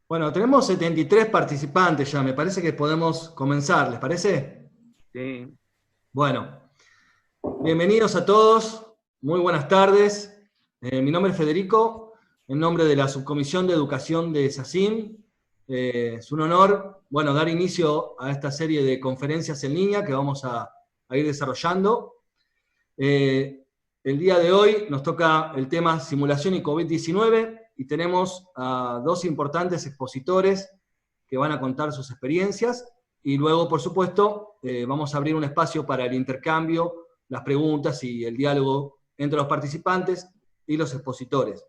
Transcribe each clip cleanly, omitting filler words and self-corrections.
Bueno, tenemos 73 participantes ya, me parece que podemos comenzar, ¿les parece? Sí. Bueno, bienvenidos a todos, muy buenas tardes. Mi nombre es Federico, en nombre de la Subcomisión de Educación de SACIM. Es un honor, bueno, dar inicio a esta serie de conferencias en línea que vamos a ir desarrollando. El día de hoy nos toca el tema simulación y COVID-19 y tenemos a dos importantes expositores que van a contar sus experiencias y luego, por supuesto, vamos a abrir un espacio para el intercambio, las preguntas y el diálogo entre los participantes y los expositores.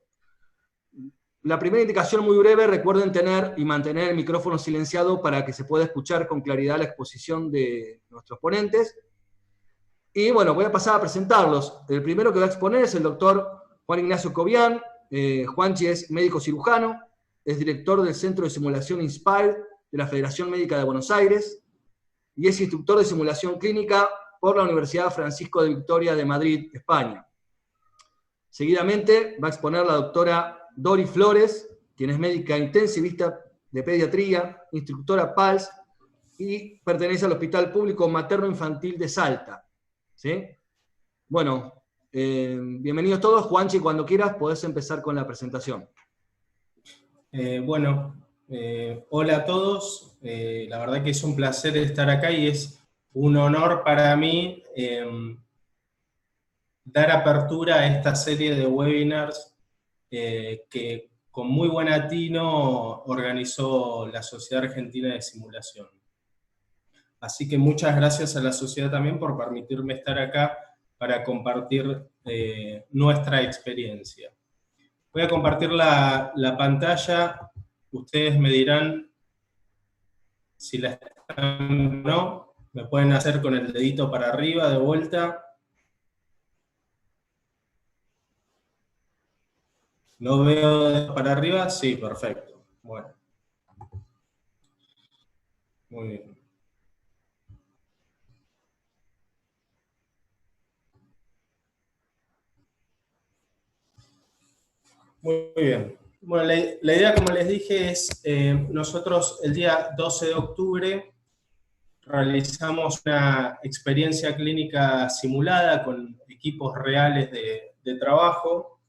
La primera indicación muy breve, recuerden tener y mantener el micrófono silenciado para que se pueda escuchar con claridad la exposición de nuestros ponentes. Y bueno, voy a pasar a presentarlos. El primero que va a exponer es el doctor Juan Ignacio Cobian. Juanchi es médico cirujano, es director del Centro de Simulación INSPIRE de la Federación Médica de Buenos Aires y es instructor de simulación clínica por la Universidad Francisco de Vitoria de Madrid, España. Seguidamente va a exponer la doctora Dori Flores, quien es médica intensivista de pediatría, instructora PALS y pertenece al Hospital Público Materno Infantil de Salta. ¿Sí? Bueno, bienvenidos todos. Juanchi, cuando quieras podés empezar con la presentación. Hola a todos. La verdad que es un placer estar acá y es un honor para mí dar apertura a esta serie de webinars que con muy buen atino organizó la Sociedad Argentina de Simulación. Así que muchas gracias a la sociedad también por permitirme estar acá para compartir nuestra experiencia. Voy a compartir la pantalla, ustedes me dirán si la están o no, me pueden hacer con el dedito para arriba de vuelta. ¿No veo para arriba? Sí, perfecto. Bueno. Muy bien. Muy bien. Bueno, la idea, como les dije, es nosotros el día 12 de octubre realizamos una experiencia clínica simulada con equipos reales de trabajo.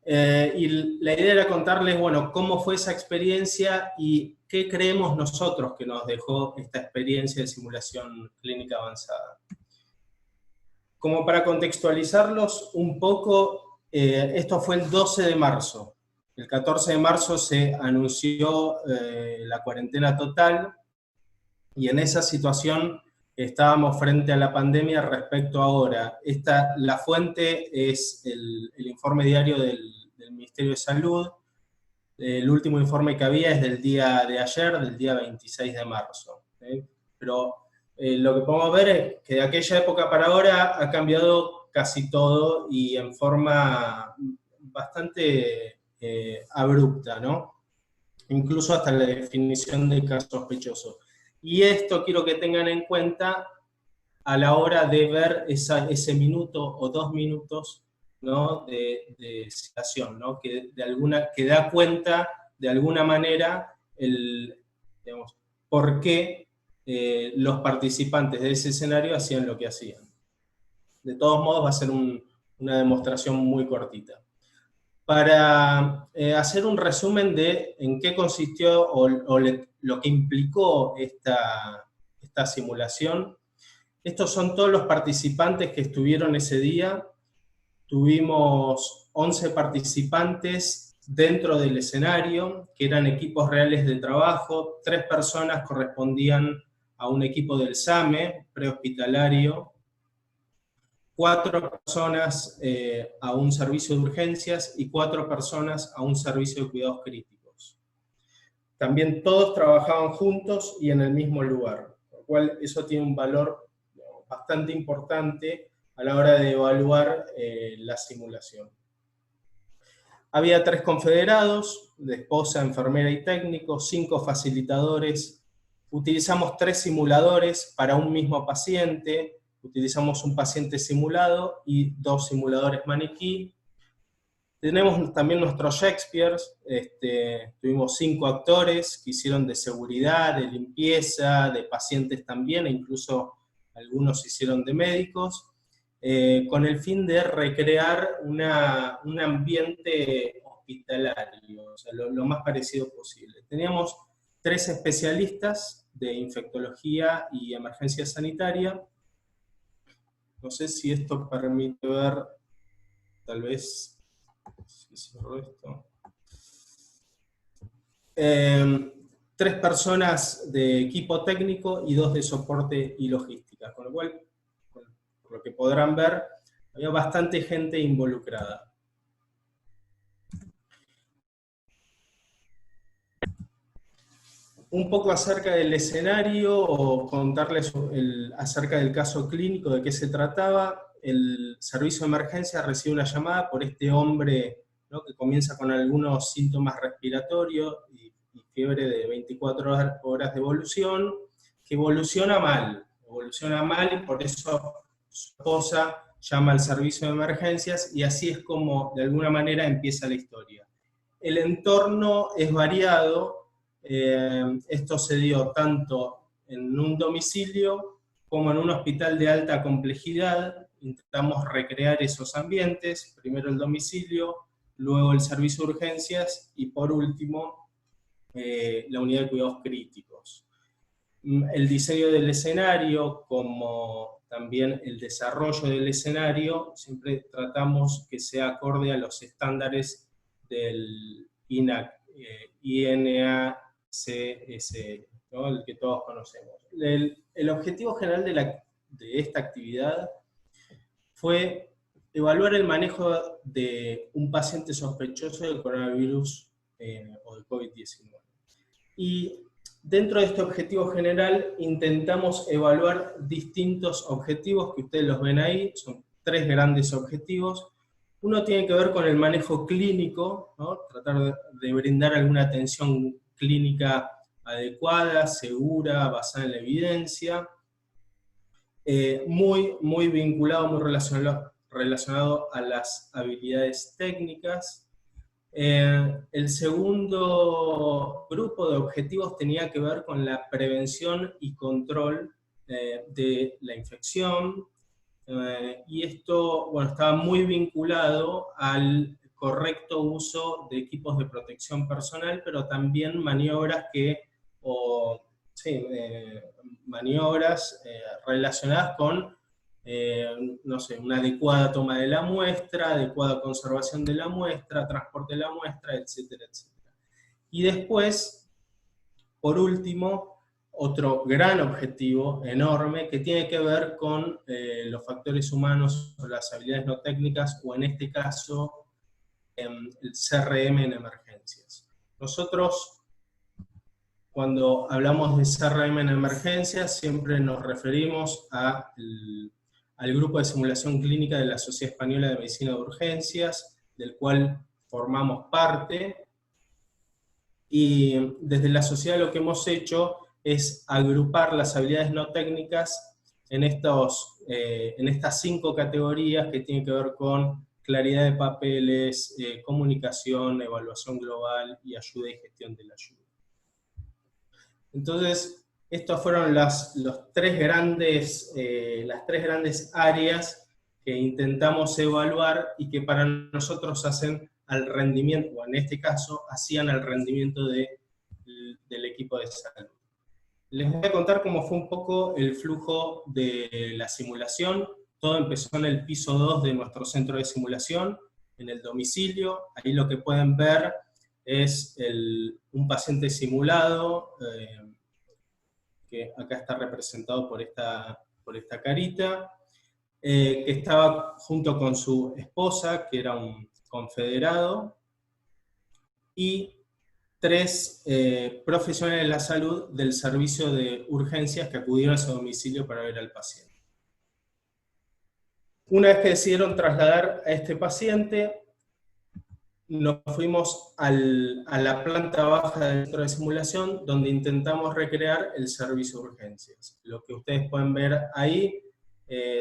Y la idea era contarles, bueno, cómo fue esa experiencia y qué creemos nosotros que nos dejó esta experiencia de simulación clínica avanzada. Como para contextualizarlos un poco, esto fue el 12 de marzo. El 14 de marzo se anunció la cuarentena total y en esa situación estábamos frente a la pandemia respecto a ahora. La fuente es el informe diario del Ministerio de Salud. El último informe que había es del día de ayer, del día 26 de marzo. Pero lo que podemos ver es que de aquella época para ahora ha cambiado casi todo y en forma bastante abrupta, ¿no? Incluso hasta la definición de caso sospechoso. Y esto quiero que tengan en cuenta a la hora de ver ese minuto o 2 minutos, ¿no?, de citación, ¿no?, que da cuenta de alguna manera digamos, por qué los participantes de ese escenario hacían lo que hacían. De todos modos va a ser una demostración muy cortita. Para hacer un resumen de en qué consistió lo que implicó esta simulación, estos son todos los participantes que estuvieron ese día. Tuvimos 11 participantes dentro del escenario, que eran equipos reales de trabajo. 3 personas correspondían a un equipo del SAME, prehospitalario. 4 personas a un servicio de urgencias y 4 personas a un servicio de cuidados críticos. También todos trabajaban juntos y en el mismo lugar, por lo cual eso tiene un valor bastante importante a la hora de evaluar la simulación. Había 3 confederados, de esposa, enfermera y técnico, 5 facilitadores. Utilizamos 3 simuladores para un mismo paciente. Utilizamos un paciente simulado y 2 simuladores maniquí. Tenemos también nuestros Shakespeares, tuvimos 5 actores que hicieron de seguridad, de limpieza, de pacientes también, e incluso algunos hicieron de médicos, con el fin de recrear un ambiente hospitalario, o sea, lo más parecido posible. Teníamos 3 especialistas de infectología y emergencia sanitaria. No sé si esto permite ver, tal vez, si cierro esto. 3 personas de equipo técnico y 2 de soporte y logística, con lo cual, por lo que podrán ver, había bastante gente involucrada. Un poco acerca del escenario, o contarles acerca del caso clínico, de qué se trataba. El servicio de emergencia recibe una llamada por este hombre, ¿no?, que comienza con algunos síntomas respiratorios y fiebre de 24 horas de evolución, que evoluciona mal y por eso su esposa llama al servicio de emergencias, y así es como de alguna manera empieza la historia. El entorno es variado. Esto se dio tanto en un domicilio como en un hospital de alta complejidad. Intentamos recrear esos ambientes, primero el domicilio, luego el servicio de urgencias y por último la unidad de cuidados críticos. El diseño del escenario, como también el desarrollo del escenario, siempre tratamos que sea acorde a los estándares del INACS, ¿no?, el que todos conocemos. El objetivo general de esta actividad fue evaluar el manejo de un paciente sospechoso de coronavirus o de COVID-19. Y dentro de este objetivo general intentamos evaluar distintos objetivos que ustedes los ven ahí. Son 3 grandes objetivos. Uno tiene que ver con el manejo clínico, ¿no?, tratar de brindar alguna atención clínica adecuada, segura, basada en la evidencia, muy vinculado, muy relacionado a las habilidades técnicas. El segundo grupo de objetivos tenía que ver con la prevención y control de la infección, y esto, bueno, estaba muy vinculado al correcto uso de equipos de protección personal, pero también maniobras relacionadas con, no sé, una adecuada toma de la muestra, adecuada conservación de la muestra, transporte de la muestra, etcétera, etcétera. Y después, por último, otro gran objetivo enorme que tiene que ver con los factores humanos o las habilidades no técnicas, o en este caso, el CRM en emergencias. Nosotros, cuando hablamos de CRM en emergencias, siempre nos referimos al grupo de simulación clínica de la Sociedad Española de Medicina de Urgencias, del cual formamos parte, y desde la sociedad lo que hemos hecho es agrupar las habilidades no técnicas en estas 5 categorías que tienen que ver con claridad de papeles, comunicación, evaluación global y ayuda y gestión de la ayuda. Entonces, estas fueron las 3 grandes áreas que intentamos evaluar y que para nosotros hacen al rendimiento, o en este caso, hacían al rendimiento del equipo de salud. Les voy a contar cómo fue un poco el flujo de la simulación. Todo empezó en el piso 2 de nuestro centro de simulación, en el domicilio. Ahí lo que pueden ver es un paciente simulado, que acá está representado por esta carita, que estaba junto con su esposa, que era un confederado, y 3 profesionales de la salud del servicio de urgencias que acudieron a su domicilio para ver al paciente. Una vez que decidieron trasladar a este paciente, nos fuimos a la planta baja del centro de simulación, donde intentamos recrear el servicio de urgencias. Lo que ustedes pueden ver ahí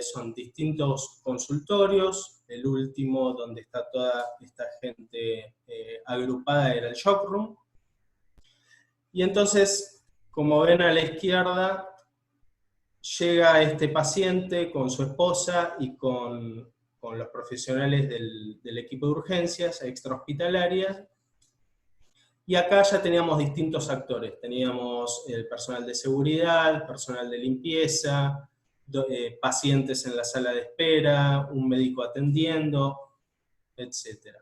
son distintos consultorios, el último donde está toda esta gente agrupada era el shock room, y entonces, como ven a la izquierda, llega este paciente con su esposa y con los profesionales del equipo de urgencias extrahospitalarias, y acá ya teníamos distintos actores, teníamos el personal de seguridad, personal de limpieza, pacientes en la sala de espera, un médico atendiendo, etc.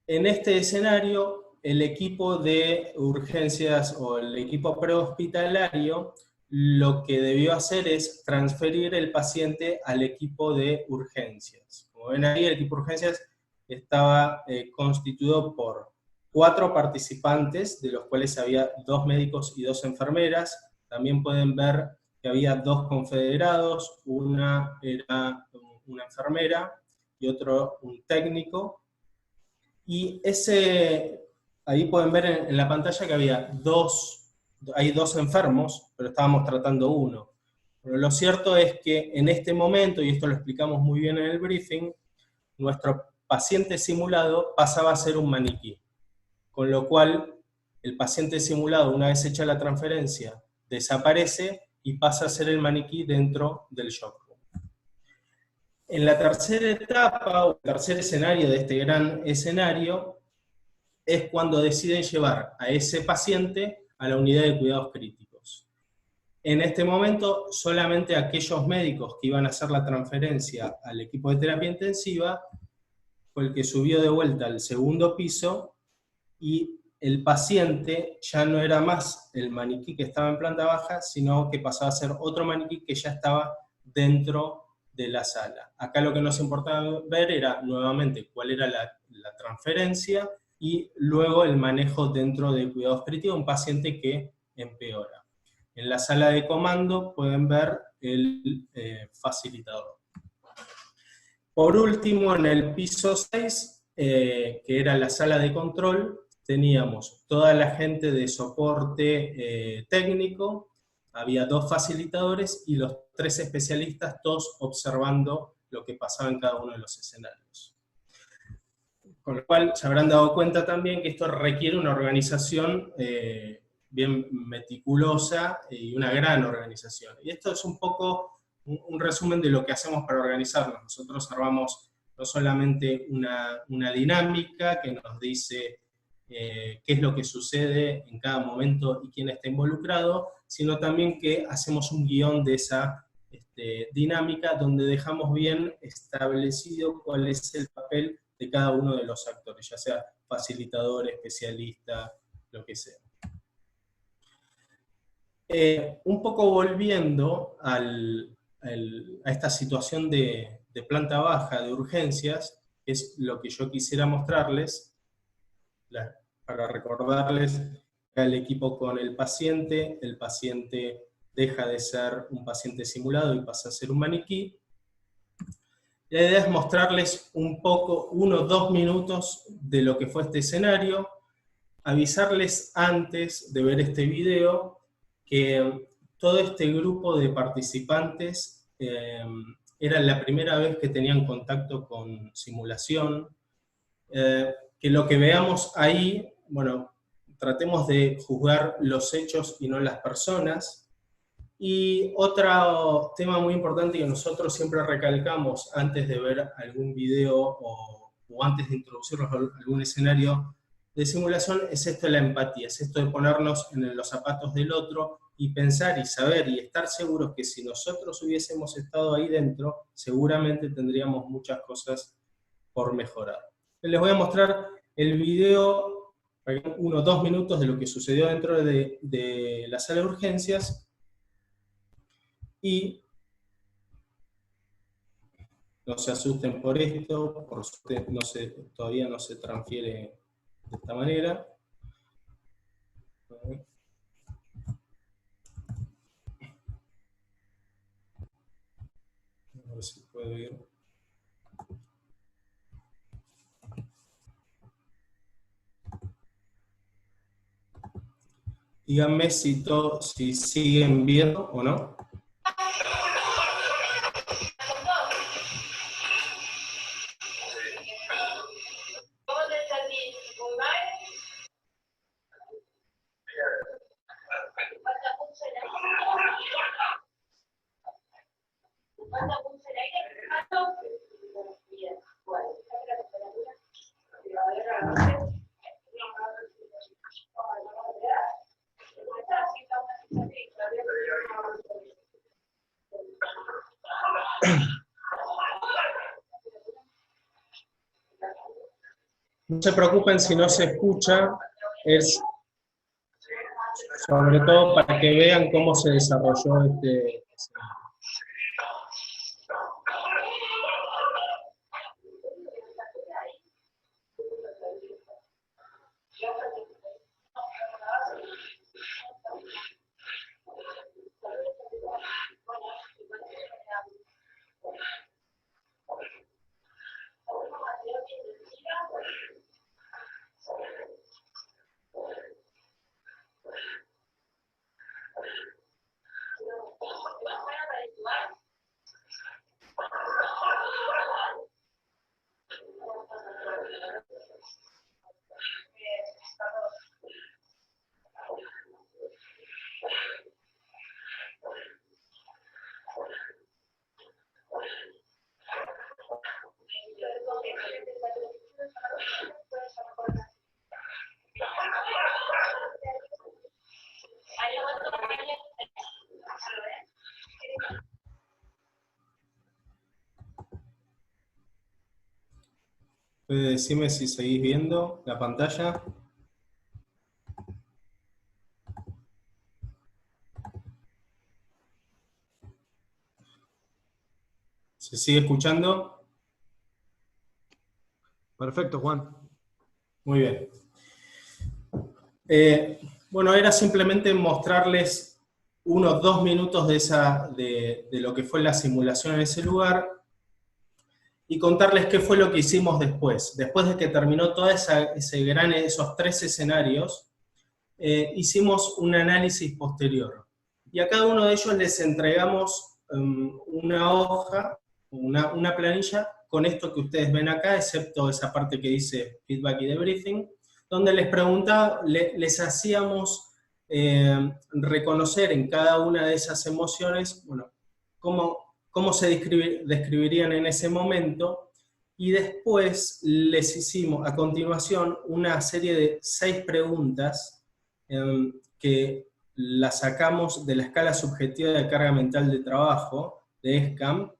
En este escenario, el equipo de urgencias o el equipo prehospitalario lo que debió hacer es transferir el paciente al equipo de urgencias. Como ven ahí, el equipo de urgencias estaba constituido por 4 participantes, de los cuales había 2 médicos y 2 enfermeras. También pueden ver que había 2 confederados, una era una enfermera y otro un técnico. Y ahí pueden ver en la pantalla que hay 2 enfermos, pero estábamos tratando uno. Pero lo cierto es que en este momento, y esto lo explicamos muy bien en el briefing, nuestro paciente simulado pasaba a ser un maniquí. Con lo cual, el paciente simulado, una vez hecha la transferencia, desaparece y pasa a ser el maniquí dentro del shock room. En la tercera etapa, o tercer escenario de este gran escenario, es cuando deciden llevar a ese paciente a la unidad de cuidados críticos. En este momento, solamente aquellos médicos que iban a hacer la transferencia al equipo de terapia intensiva fue el que subió de vuelta al segundo piso, y el paciente ya no era más el maniquí que estaba en planta baja, sino que pasaba a ser otro maniquí que ya estaba dentro de la sala. Acá lo que nos importaba ver era nuevamente cuál era la transferencia y luego el manejo dentro de cuidados críticos, un paciente que empeora. En la sala de comando pueden ver el facilitador. Por último, en el piso 6, que era la sala de control, teníamos toda la gente de soporte técnico, había 2 facilitadores y los 3 especialistas, todos observando lo que pasaba en cada uno de los escenarios. Con lo cual se habrán dado cuenta también que esto requiere una organización bien meticulosa y una gran organización. Y esto es un poco un resumen de lo que hacemos para organizarnos. Nosotros armamos no solamente una dinámica que nos dice qué es lo que sucede en cada momento y quién está involucrado, sino también que hacemos un guión de esa dinámica donde dejamos bien establecido cuál es el papel de cada uno de los actores, ya sea facilitador, especialista, lo que sea. Un poco volviendo a esta situación de planta baja, de urgencias, es lo que yo quisiera mostrarles, para recordarles que el equipo con el paciente deja de ser un paciente simulado y pasa a ser un maniquí. La idea es mostrarles un poco, 1 o 2 minutos de lo que fue este escenario, avisarles antes de ver este video que todo este grupo de participantes era la primera vez que tenían contacto con simulación, que lo que veamos ahí, bueno, tratemos de juzgar los hechos y no las personas. Y otro tema muy importante que nosotros siempre recalcamos antes de ver algún video o antes de introducirnos a algún escenario de simulación es esto de la empatía, es esto de ponernos en los zapatos del otro y pensar y saber y estar seguros que si nosotros hubiésemos estado ahí dentro, seguramente tendríamos muchas cosas por mejorar. Les voy a mostrar el video, 1 o 2 minutos de lo que sucedió dentro de la sala de urgencias, y no se asusten por esto, por suerte todavía no se transfiere de esta manera. A ver si puedo ir. Díganme si siguen viendo o no. No se preocupen si no se escucha, es sobre todo para que vean cómo se desarrolló este escenario. Decime si seguís viendo la pantalla. ¿Se sigue escuchando? Perfecto, Juan. Muy bien. Bueno, era simplemente mostrarles unos 2 minutos de lo que fue la simulación en ese lugar y contarles qué fue lo que hicimos después. Después de que terminó toda esos 3 escenarios, hicimos un análisis posterior. Y a cada uno de ellos les entregamos una hoja, una planilla, con esto que ustedes ven acá, excepto esa parte que dice feedback y debriefing, donde les hacíamos reconocer en cada una de esas emociones, bueno, cómo se describirían en ese momento, y después les hicimos a continuación una serie de 6 preguntas que las sacamos de la escala subjetiva de carga mental de trabajo, de ESCAM.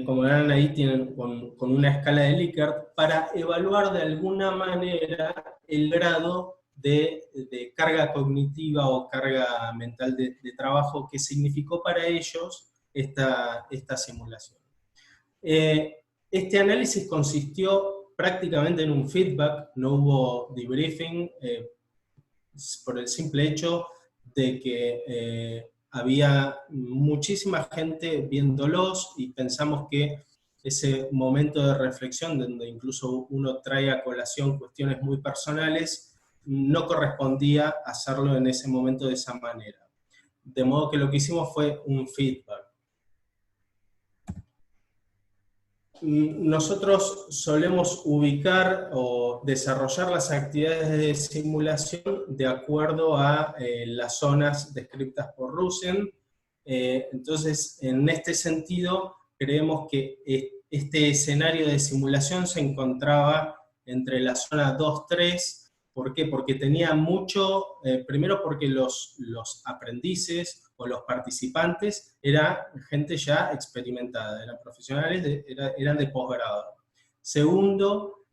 Como verán ahí, tienen con una escala de Likert, para evaluar de alguna manera el grado de carga cognitiva o carga mental de trabajo que significó para ellos esta simulación. Este análisis consistió prácticamente en un feedback, no hubo debriefing, por el simple hecho de que había muchísima gente viéndolos y pensamos que ese momento de reflexión, donde incluso uno trae a colación cuestiones muy personales, no correspondía hacerlo en ese momento de esa manera. De modo que lo que hicimos fue un feedback. Nosotros solemos ubicar o desarrollar las actividades de simulación de acuerdo a las zonas descritas por Rusin. Entonces, en este sentido, creemos que este escenario de simulación se encontraba entre la zona 2-3. ¿Por qué? Porque tenía mucho, primero porque los aprendices o los participantes eran gente ya experimentada, eran profesionales, eran de posgrado. Segundo,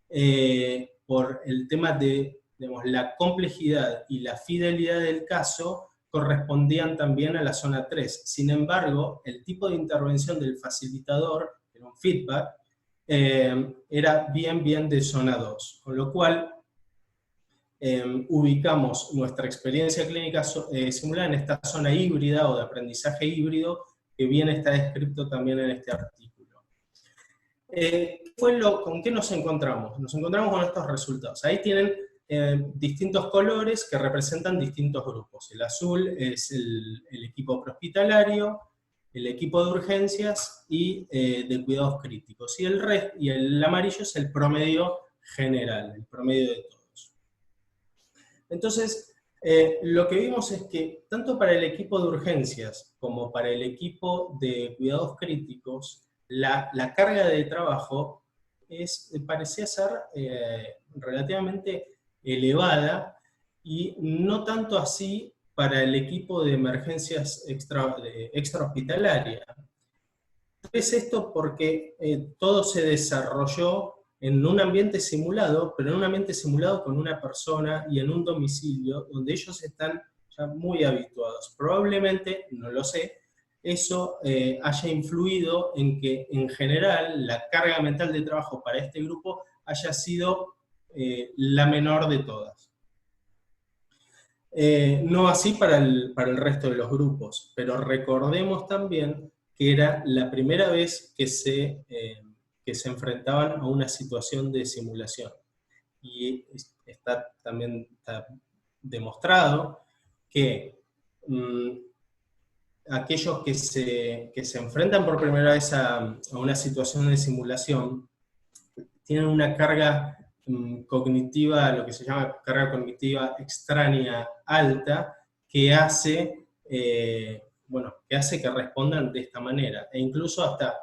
por el tema de, digamos, la complejidad y la fidelidad del caso, correspondían también a la zona 3. Sin embargo, el tipo de intervención del facilitador, era un feedback, era bien de zona 2, con lo cual ubicamos nuestra experiencia clínica simulada en esta zona híbrida o de aprendizaje híbrido, que bien está descrito también en este artículo. ¿Con qué nos encontramos? Nos encontramos con estos resultados. Ahí tienen distintos colores que representan distintos grupos. El azul es el equipo prehospitalario, el equipo de urgencias y de cuidados críticos. Y el amarillo es el promedio general, el promedio de todos. Entonces, lo que vimos es que tanto para el equipo de urgencias como para el equipo de cuidados críticos, la carga de trabajo parecía ser relativamente elevada, y no tanto así para el equipo de emergencias extrahospitalaria. Es esto porque todo se desarrolló en un ambiente simulado, pero en un ambiente simulado con una persona y en un domicilio donde ellos están ya muy habituados. Probablemente, no lo sé, eso haya influido en que en general la carga mental de trabajo para este grupo haya sido la menor de todas. No así para el resto de los grupos, pero recordemos también que era la primera vez que se enfrentaban a una situación de simulación. Y también está demostrado que aquellos que se enfrentan por primera vez a una situación de simulación tienen una carga cognitiva, lo que se llama carga cognitiva extraña alta, que hace, que hace que respondan de esta manera. E incluso hasta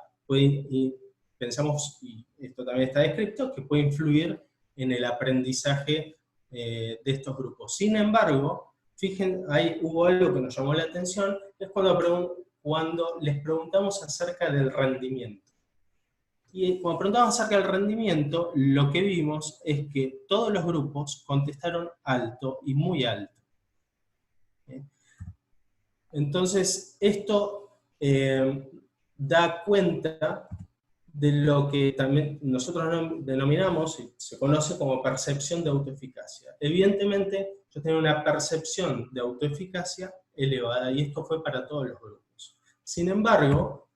pensamos, y esto también está descrito, que puede influir en el aprendizaje de estos grupos. Sin embargo, fíjense, hubo algo que nos llamó la atención, es cuando les preguntamos acerca del rendimiento. Y cuando preguntamos acerca del rendimiento, lo que vimos es que todos los grupos contestaron alto y muy alto. Entonces, esto da cuenta de lo que también nosotros denominamos, y se conoce como percepción de autoeficacia. Evidentemente, yo tenía una percepción de autoeficacia elevada, y esto fue para todos los grupos. Sin embargo,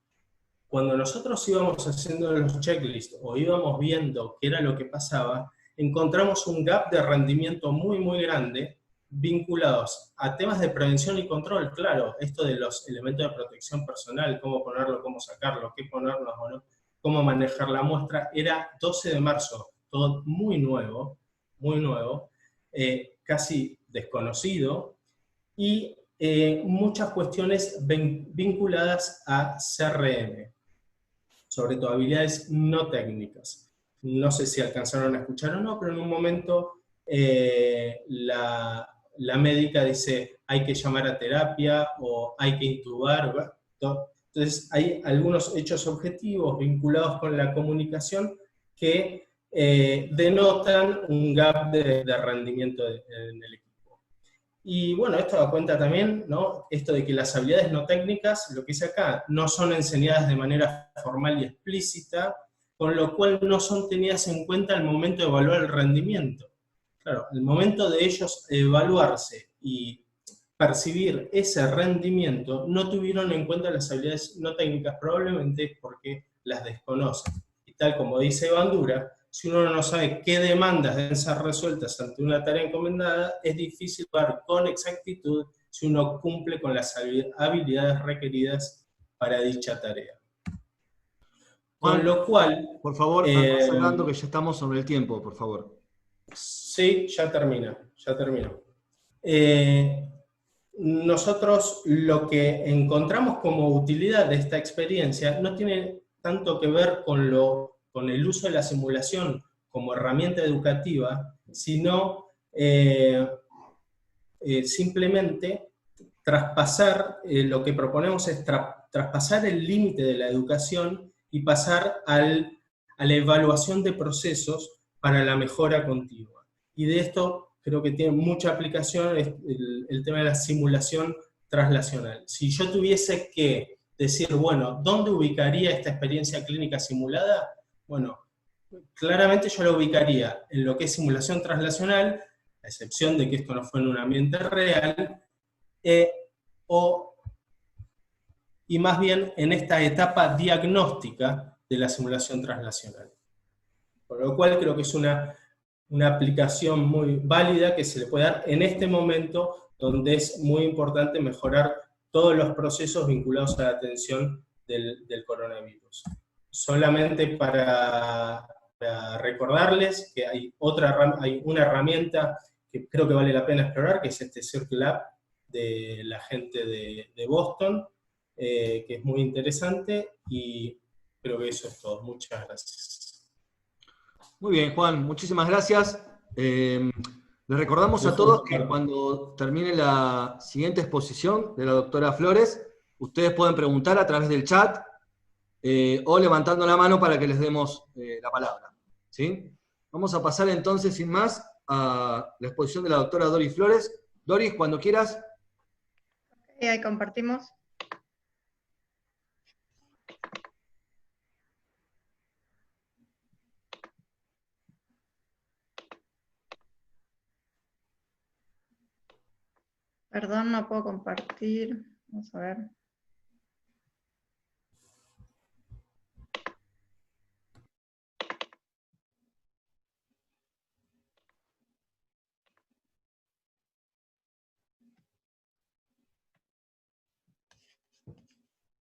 cuando nosotros íbamos haciendo los checklists o íbamos viendo qué era lo que pasaba, encontramos un gap de rendimiento muy, muy grande vinculados a temas de prevención y control. Claro, esto de los elementos de protección personal, cómo ponerlo, cómo sacarlo, qué ponerlo o no, cómo manejar la muestra, era 12 de marzo, todo muy nuevo, casi desconocido, y muchas cuestiones vinculadas a CRM, sobre todo habilidades no técnicas. No sé si alcanzaron a escuchar o no, pero en un momento la médica dice hay que llamar a terapia o hay que intubar. Entonces hay algunos hechos objetivos vinculados con la comunicación que denotan un gap de rendimiento en el equipo. Y bueno, esto da cuenta también, ¿no? Esto de que las habilidades no técnicas, lo que dice acá, no son enseñadas de manera formal y explícita, con lo cual no son tenidas en cuenta al momento de evaluar el rendimiento. Claro, el momento de ellos evaluarse y percibir ese rendimiento, no tuvieron en cuenta las habilidades no técnicas, probablemente porque las desconocen. Y tal como dice Bandura, si uno no sabe qué demandas deben ser resueltas ante una tarea encomendada, es difícil ver con exactitud si uno cumple con las habilidades requeridas para dicha tarea. Juan, con lo cual... por favor, anda cerrando que ya estamos sobre el tiempo, por favor. Sí, ya termino. Nosotros lo que encontramos como utilidad de esta experiencia no tiene tanto que ver con el uso de la simulación como herramienta educativa, sino simplemente traspasar, lo que proponemos es traspasar el límite de la educación y pasar a la evaluación de procesos para la mejora continua. Y de esto creo que tiene mucha aplicación el tema de la simulación translacional. Si yo tuviese que decir, bueno, ¿dónde ubicaría esta experiencia clínica simulada? Bueno, claramente yo la ubicaría en lo que es simulación translacional, a excepción de que esto no fue en un ambiente real, y más bien en esta etapa diagnóstica de la simulación translacional. Por lo cual creo que es una aplicación muy válida que se le puede dar en este momento, donde es muy importante mejorar todos los procesos vinculados a la atención del coronavirus. Solamente para recordarles que hay una herramienta que creo que vale la pena explorar, que es este Circle Lab de la gente de Boston, que es muy interesante, y creo que eso es todo. Muchas gracias. Muy bien, Juan, muchísimas gracias. Les recordamos a todos que cuando termine la siguiente exposición de la doctora Flores, ustedes pueden preguntar a través del chat o levantando la mano para que les demos la palabra. ¿sí? Vamos a pasar entonces, sin más, a la exposición de la doctora Doris Flores. Doris, cuando quieras. Y ahí compartimos. Perdón, no puedo compartir. Vamos a ver.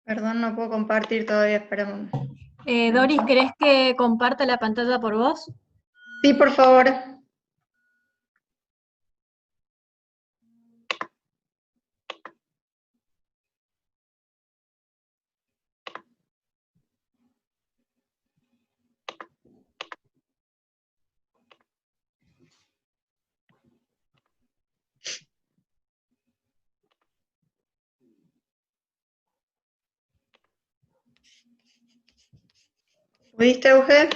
Perdón, no puedo compartir todavía, esperamos. Doris, ¿querés que comparta la pantalla por vos? Sí, por favor. ¿Pudiste, Euge?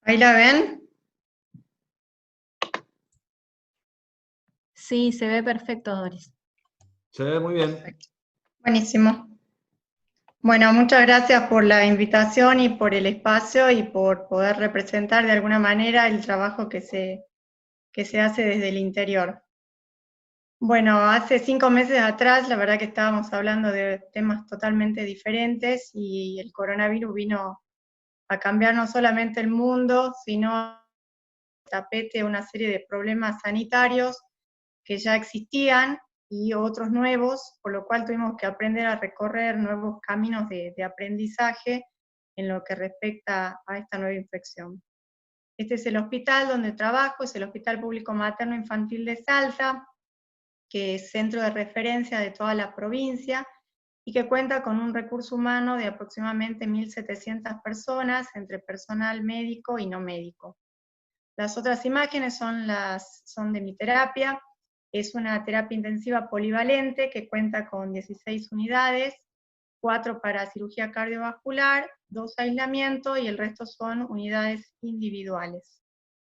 ¿Ahí la ven? Sí, se ve perfecto, Doris. Se ve muy bien. Perfecto. Buenísimo. Bueno, muchas gracias por la invitación y por el espacio y por poder representar de alguna manera el trabajo que se hace desde el interior. Bueno, hace 5 meses atrás, la verdad que estábamos hablando de temas totalmente diferentes y el coronavirus vino a cambiar no solamente el mundo, sino tapete una serie de problemas sanitarios que ya existían y otros nuevos, por lo cual tuvimos que aprender a recorrer nuevos caminos de aprendizaje en lo que respecta a esta nueva infección. Este es el hospital donde trabajo, es el Hospital Público Materno Infantil de Salta, que es centro de referencia de toda la provincia y que cuenta con un recurso humano de aproximadamente 1.700 personas, entre personal médico y no médico. Las otras imágenes son de mi terapia. Es una terapia intensiva polivalente que cuenta con 16 unidades, 4 para cirugía cardiovascular, 2 aislamiento y el resto son unidades individuales,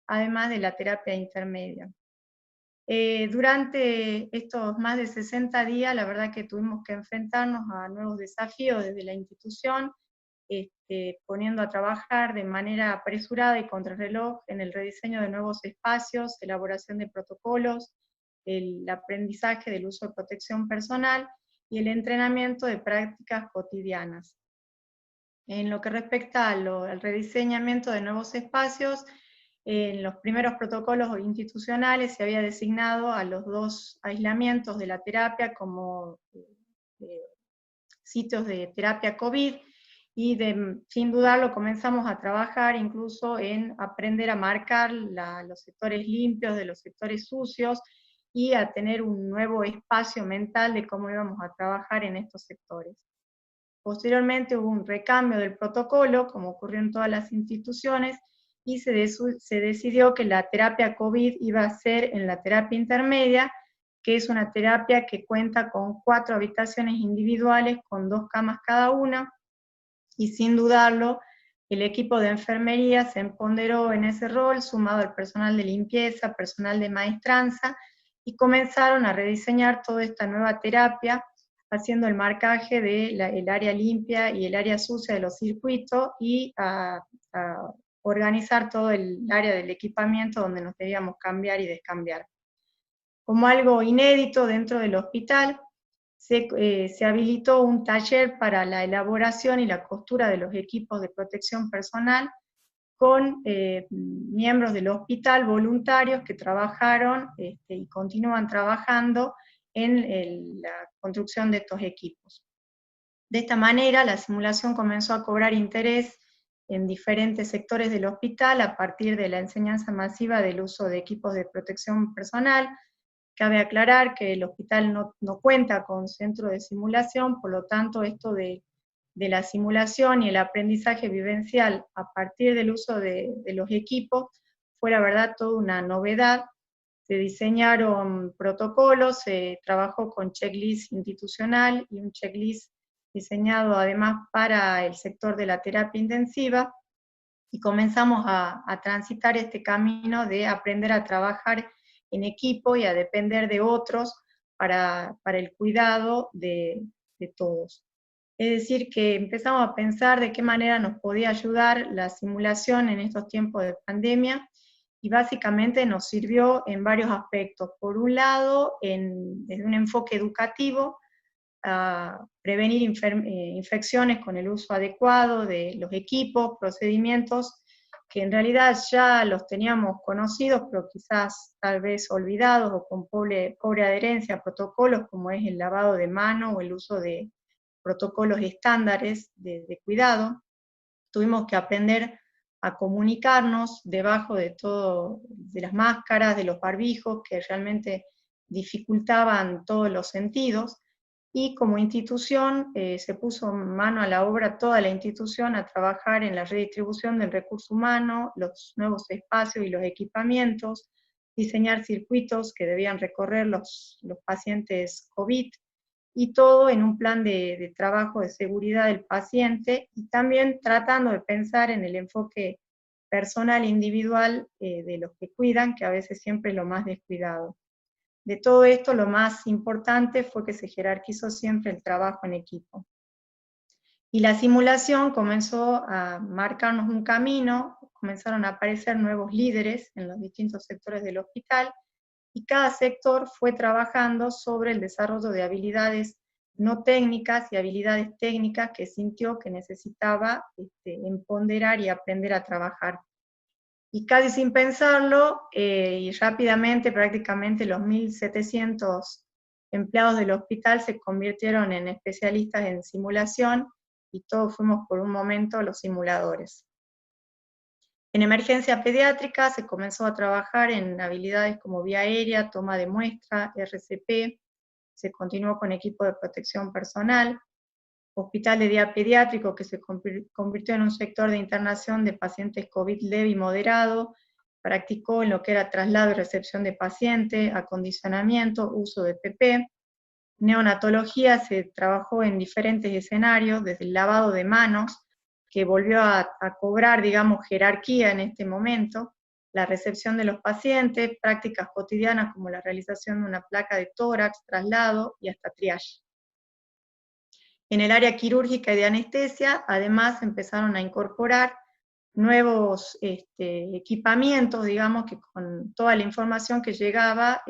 además de la terapia intermedia. Durante estos más de 60 días, la verdad que tuvimos que enfrentarnos a nuevos desafíos desde la institución, poniendo a trabajar de manera apresurada y contrarreloj en el rediseño de nuevos espacios, elaboración de protocolos, el aprendizaje del uso de protección personal y el entrenamiento de prácticas cotidianas. En lo que respecta al rediseñamiento de nuevos espacios, en los primeros protocolos institucionales se había designado a los 2 aislamientos de la terapia como sitios de terapia COVID, y sin dudarlo comenzamos a trabajar incluso en aprender a marcar los sectores limpios de los sectores sucios y a tener un nuevo espacio mental de cómo íbamos a trabajar en estos sectores. Posteriormente hubo un recambio del protocolo, como ocurrió en todas las instituciones, y se decidió que la terapia COVID iba a ser en la terapia intermedia, que es una terapia que cuenta con 4 habitaciones individuales con 2 camas cada una, y sin dudarlo, el equipo de enfermería se empoderó en ese rol, sumado al personal de limpieza, personal de maestranza, y comenzaron a rediseñar toda esta nueva terapia, haciendo el marcaje del área limpia y el área sucia de los circuitos, y a organizar todo el área del equipamiento donde nos debíamos cambiar y descambiar. Como algo inédito dentro del hospital, se habilitó un taller para la elaboración y la costura de los equipos de protección personal con miembros del hospital, voluntarios que trabajaron y continúan trabajando en la construcción de estos equipos. De esta manera, la simulación comenzó a cobrar interés en diferentes sectores del hospital a partir de la enseñanza masiva del uso de equipos de protección personal. Cabe aclarar que el hospital no cuenta con centro de simulación, por lo tanto esto de la simulación y el aprendizaje vivencial a partir del uso de los equipos fue la verdad toda una novedad. Se diseñaron protocolos, se trabajó con checklist institucional y un checklist diseñado además para el sector de la terapia intensiva, y comenzamos a transitar este camino de aprender a trabajar en equipo y a depender de otros para el cuidado de todos. Es decir, que empezamos a pensar de qué manera nos podía ayudar la simulación en estos tiempos de pandemia, y básicamente nos sirvió en varios aspectos. Por un lado, desde un enfoque educativo, a prevenir infecciones con el uso adecuado de los equipos, procedimientos que en realidad ya los teníamos conocidos, pero quizás tal vez olvidados o con pobre adherencia a protocolos como es el lavado de mano o el uso de protocolos estándares de cuidado. Tuvimos que aprender a comunicarnos debajo de todo, de las máscaras, de los barbijos, que realmente dificultaban todos los sentidos, y como institución se puso mano a la obra toda la institución a trabajar en la redistribución del recurso humano, los nuevos espacios y los equipamientos, diseñar circuitos que debían recorrer los pacientes COVID, y todo en un plan de trabajo de seguridad del paciente, y también tratando de pensar en el enfoque personal e individual de los que cuidan, que a veces siempre es lo más descuidado. De todo esto, lo más importante fue que se jerarquizó siempre el trabajo en equipo. Y la simulación comenzó a marcarnos un camino, comenzaron a aparecer nuevos líderes en los distintos sectores del hospital, y cada sector fue trabajando sobre el desarrollo de habilidades no técnicas y habilidades técnicas que sintió que necesitaba empoderar y aprender a trabajar. Y casi sin pensarlo, y rápidamente, prácticamente los 1.700 empleados del hospital se convirtieron en especialistas en simulación, y todos fuimos por un momento los simuladores. En emergencia pediátrica se comenzó a trabajar en habilidades como vía aérea, toma de muestra, RCP, se continuó con equipo de protección personal, hospital de día pediátrico que se convirtió en un sector de internación de pacientes COVID leve y moderado, practicó en lo que era traslado y recepción de pacientes, acondicionamiento, uso de PP. Neonatología se trabajó en diferentes escenarios, desde el lavado de manos, que volvió a cobrar, digamos, jerarquía en este momento, la recepción de los pacientes, prácticas cotidianas como la realización de una placa de tórax, traslado y hasta triage. En el área quirúrgica y de anestesia, además, empezaron a incorporar nuevos equipamientos, digamos, que con toda la información que llegaba,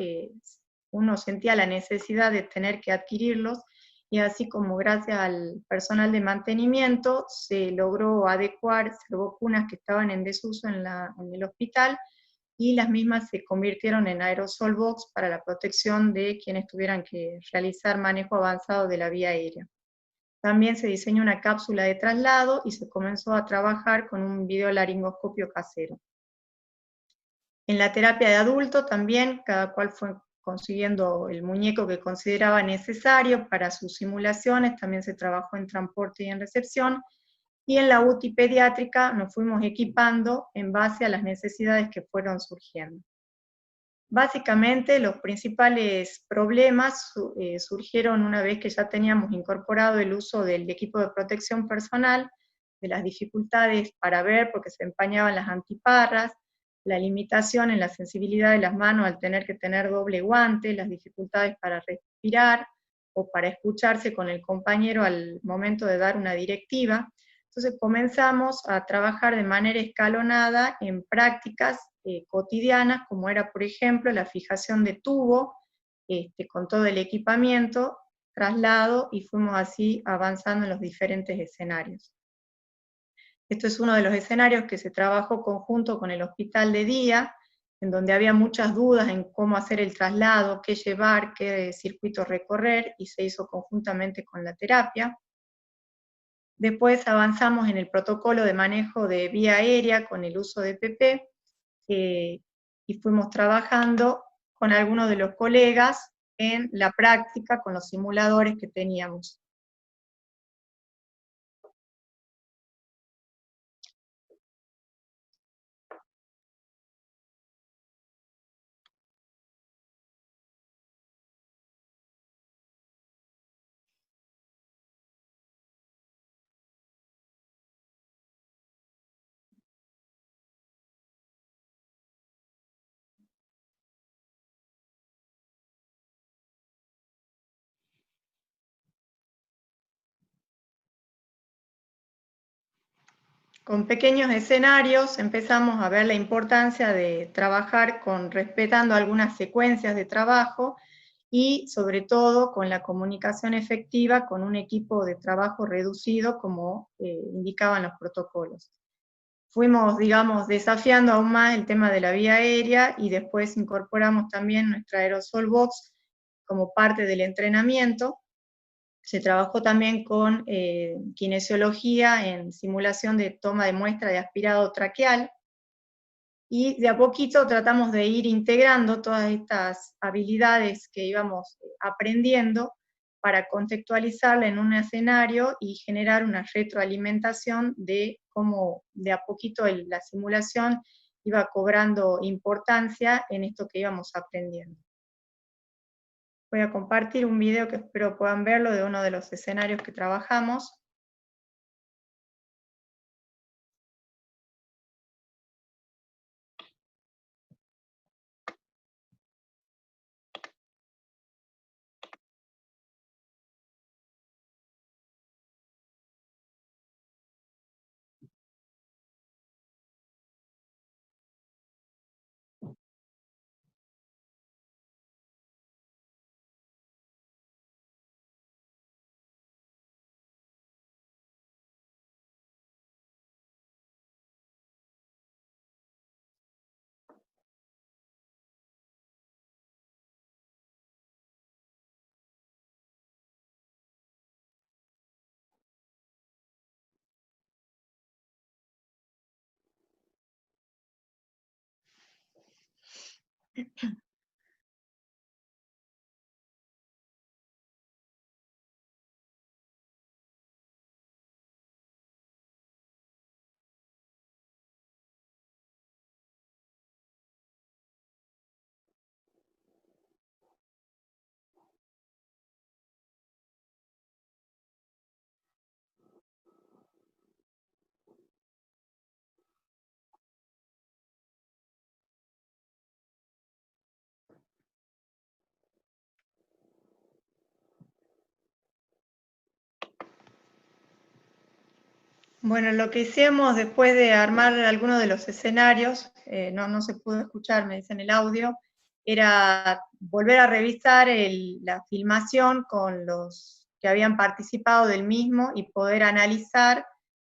uno sentía la necesidad de tener que adquirirlos, y así como gracias al personal de mantenimiento se logró adecuar servocunas que estaban en desuso en el hospital, y las mismas se convirtieron en aerosol box para la protección de quienes tuvieran que realizar manejo avanzado de la vía aérea. También se diseñó una cápsula de traslado y se comenzó a trabajar con un videolaringoscopio casero. En la terapia de adulto también, cada cual fue consiguiendo el muñeco que consideraba necesario para sus simulaciones, también se trabajó en transporte y en recepción, y en la UTI pediátrica nos fuimos equipando en base a las necesidades que fueron surgiendo. Básicamente los principales problemas surgieron una vez que ya teníamos incorporado el uso del equipo de protección personal, de las dificultades para ver porque se empañaban las antiparras, la limitación en la sensibilidad de las manos al tener que tener doble guante, las dificultades para respirar o para escucharse con el compañero al momento de dar una directiva. Entonces comenzamos a trabajar de manera escalonada en prácticas cotidianas, como era, por ejemplo, la fijación de tubo con todo el equipamiento, traslado, y fuimos así avanzando en los diferentes escenarios. Esto es uno de los escenarios que se trabajó conjunto con el hospital de día, en donde había muchas dudas en cómo hacer el traslado, qué llevar, qué circuito recorrer, y se hizo conjuntamente con la terapia. Después avanzamos en el protocolo de manejo de vía aérea con el uso de PP, y fuimos trabajando con algunos de los colegas en la práctica con los simuladores que teníamos. Con pequeños escenarios empezamos a ver la importancia de trabajar respetando algunas secuencias de trabajo y sobre todo con la comunicación efectiva con un equipo de trabajo reducido como indicaban los protocolos. Fuimos, digamos, desafiando aún más el tema de la vía aérea y después incorporamos también nuestra aerosol box como parte del entrenamiento. Se trabajó también con kinesiología en simulación de toma de muestra de aspirado traqueal, y de a poquito tratamos de ir integrando todas estas habilidades que íbamos aprendiendo para contextualizarla en un escenario y generar una retroalimentación de cómo de a poquito la simulación iba cobrando importancia en esto que íbamos aprendiendo. Voy a compartir un video que espero puedan verlo de uno de los escenarios que trabajamos. Bueno, lo que hicimos después de armar algunos de los escenarios, no se pudo escuchar, me dicen el audio, era volver a revisar la filmación con los que habían participado del mismo y poder analizar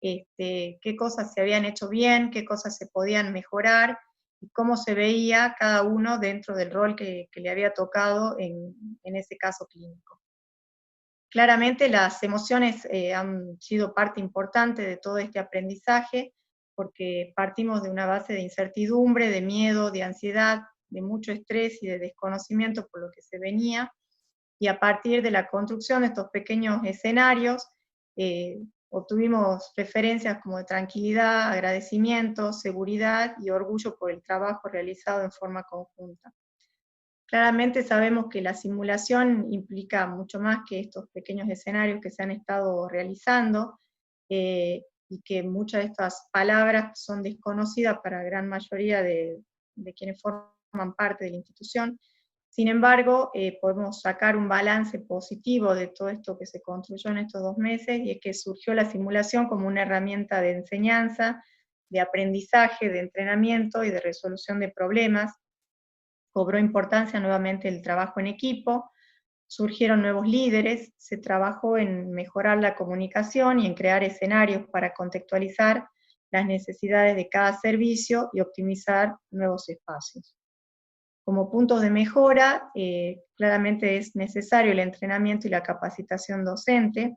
qué cosas se habían hecho bien, qué cosas se podían mejorar y cómo se veía cada uno dentro del rol que le había tocado en ese caso clínico. Claramente las emociones han sido parte importante de todo este aprendizaje, porque partimos de una base de incertidumbre, de miedo, de ansiedad, de mucho estrés y de desconocimiento por lo que se venía, y a partir de la construcción de estos pequeños escenarios, obtuvimos referencias como de tranquilidad, agradecimiento, seguridad y orgullo por el trabajo realizado en forma conjunta. Claramente sabemos que la simulación implica mucho más que estos pequeños escenarios que se han estado realizando, y que muchas de estas palabras son desconocidas para la gran mayoría de quienes forman parte de la institución. Sin embargo, podemos sacar un balance positivo de todo esto que se construyó en estos 2 meses, y es que surgió la simulación como una herramienta de enseñanza, de aprendizaje, de entrenamiento y de resolución de problemas. Cobró importancia nuevamente el trabajo en equipo, surgieron nuevos líderes, se trabajó en mejorar la comunicación y en crear escenarios para contextualizar las necesidades de cada servicio y optimizar nuevos espacios. Como puntos de mejora, claramente es necesario el entrenamiento y la capacitación docente,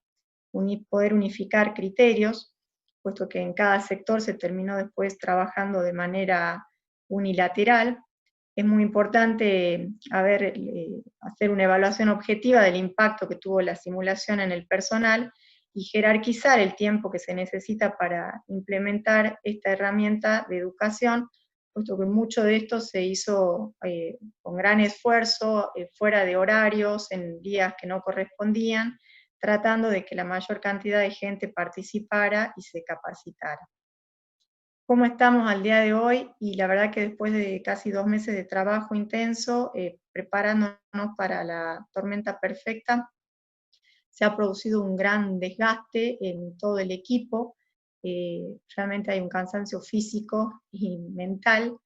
poder unificar criterios, puesto que en cada sector se terminó después trabajando de manera unilateral. Es muy importante hacer una evaluación objetiva del impacto que tuvo la simulación en el personal y jerarquizar el tiempo que se necesita para implementar esta herramienta de educación, puesto que mucho de esto se hizo con gran esfuerzo, fuera de horarios, en días que no correspondían, tratando de que la mayor cantidad de gente participara y se capacitara. ¿Cómo estamos al día de hoy? Y la verdad que después de casi 2 meses de trabajo intenso, preparándonos para la tormenta perfecta, se ha producido un gran desgaste en todo el equipo. realmente hay un cansancio físico y mental,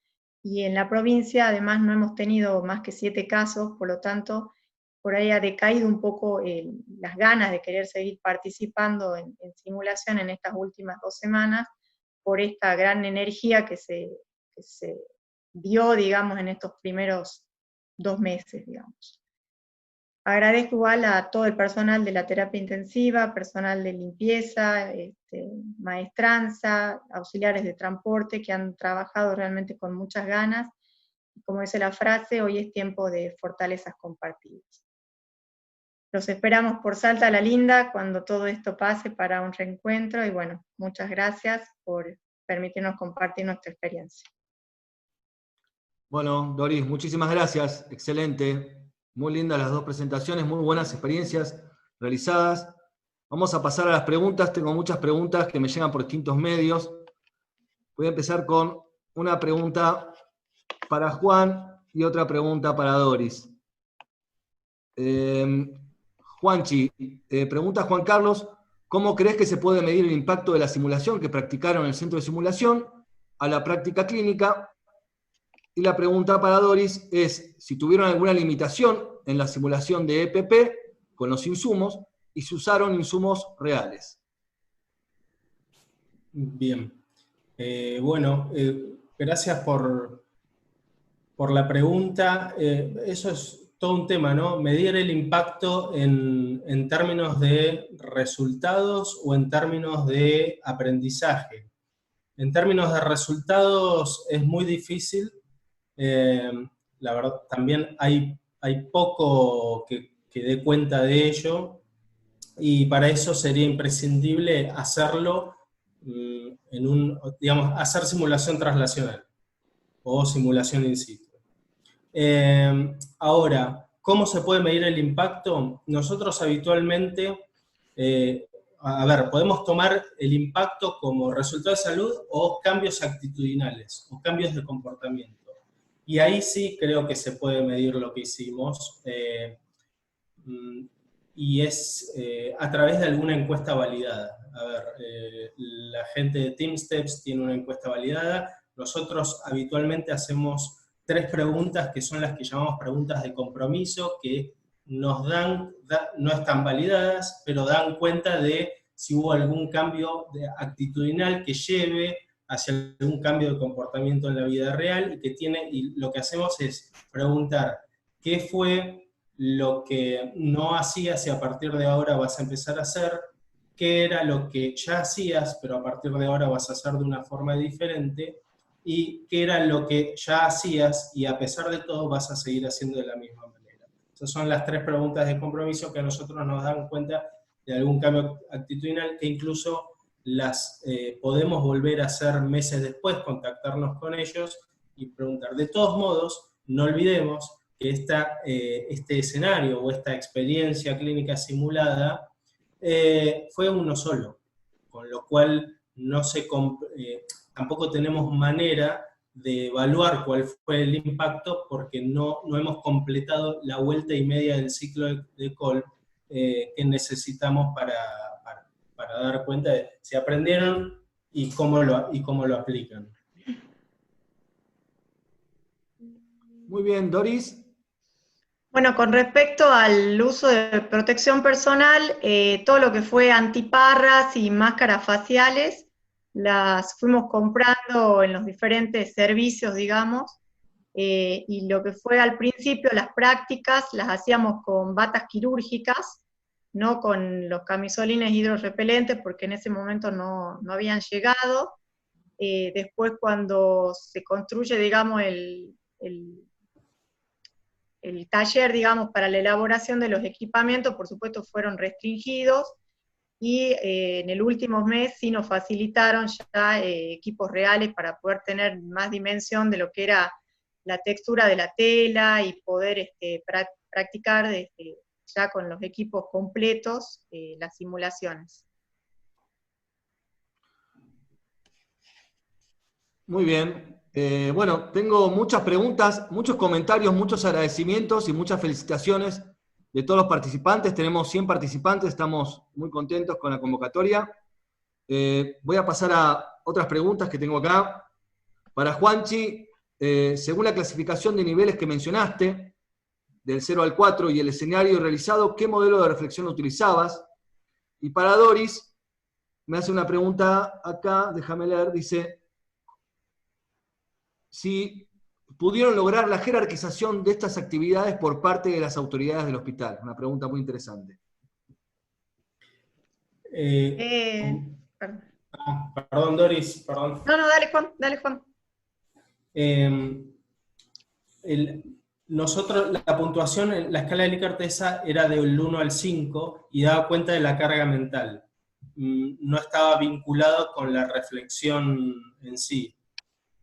y en la provincia además no hemos tenido más que 7 casos, por lo tanto, por ahí ha decaído un poco las ganas de querer seguir participando en simulación en estas últimas 2 semanas, por esta gran energía que se dio, digamos, en estos primeros 2 meses, digamos. Agradezco igual a todo el personal de la terapia intensiva, personal de limpieza, maestranza, auxiliares de transporte, que han trabajado realmente con muchas ganas. Como dice la frase, hoy es tiempo de fortalezas compartidas. Los esperamos por Salta la Linda cuando todo esto pase para un reencuentro, y bueno, muchas gracias por permitirnos compartir nuestra experiencia. Bueno, Doris, muchísimas gracias, excelente. Muy lindas las 2 presentaciones, muy buenas experiencias realizadas. Vamos a pasar a las preguntas, tengo muchas preguntas que me llegan por distintos medios. Voy a empezar con una pregunta para Juan y otra pregunta para Doris. Juanchi, pregunta Juan Carlos, ¿cómo crees que se puede medir el impacto de la simulación que practicaron en el centro de simulación a la práctica clínica? Y la pregunta para Doris es si tuvieron alguna limitación en la simulación de EPP con los insumos y si usaron insumos reales. Bien. Bueno, gracias por la pregunta. Eso es todo un tema, ¿no? Medir el impacto en términos de resultados o en términos de aprendizaje. En términos de resultados es muy difícil. La verdad, también hay poco que dé cuenta de ello, y para eso sería imprescindible hacerlo hacer simulación translacional o simulación in situ. Ahora, ¿cómo se puede medir el impacto? Nosotros habitualmente, podemos tomar el impacto como resultado de salud o cambios actitudinales o cambios de comportamiento. Y ahí sí creo que se puede medir lo que hicimos, y es a través de alguna encuesta validada. La gente de TeamSteps tiene una encuesta validada. Nosotros habitualmente hacemos 3 preguntas que son las que llamamos preguntas de compromiso, que nos no están validadas, pero dan cuenta de si hubo algún cambio actitudinal que lleve hacia algún cambio de comportamiento en la vida real, y lo que hacemos es preguntar qué fue lo que no hacías y a partir de ahora vas a empezar a hacer, qué era lo que ya hacías, pero a partir de ahora vas a hacer de una forma diferente, y qué era lo que ya hacías y a pesar de todo vas a seguir haciendo de la misma manera. Esas son las 3 preguntas de compromiso que a nosotros nos dan cuenta de algún cambio actitudinal, que incluso las podemos volver a hacer meses después, contactarnos con ellos y preguntar. De todos modos, no olvidemos que este escenario o esta experiencia clínica simulada fue uno solo, con lo cual tampoco tenemos manera de evaluar cuál fue el impacto porque no hemos completado la vuelta y media del ciclo de Kolb que necesitamos para dar cuenta de si aprendieron y cómo lo aplican. Muy bien, Doris. Bueno, con respecto al uso de protección personal, todo lo que fue antiparras y máscaras faciales, las fuimos comprando en los diferentes servicios, digamos, y lo que fue al principio las prácticas las hacíamos con batas quirúrgicas, no con los camisolines hidrorrepelentes, porque en ese momento no habían llegado. Después cuando se construye, digamos, el taller, digamos, para la elaboración de los equipamientos, por supuesto fueron restringidos, y en el último mes sí nos facilitaron ya equipos reales para poder tener más dimensión de lo que era la textura de la tela y poder practicar ya con los equipos completos las simulaciones. Muy bien. Bueno, tengo muchas preguntas, muchos comentarios, muchos agradecimientos y muchas felicitaciones de todos los participantes. Tenemos 100 participantes, estamos muy contentos con la convocatoria. Voy a pasar a otras preguntas que tengo acá. Para Juanchi, según la clasificación de niveles que mencionaste, del 0 al 4 y el escenario realizado, ¿qué modelo de reflexión utilizabas? Y para Doris, me hace una pregunta acá, déjame leer, dice, si pudieron lograr la jerarquización de estas actividades por parte de las autoridades del hospital. Una pregunta muy interesante. Perdón. Perdón, Doris, perdón. No, dale Juan. Nosotros, la puntuación en la escala de Likert era del 1 al 5 y daba cuenta de la carga mental. No estaba vinculado con la reflexión en sí.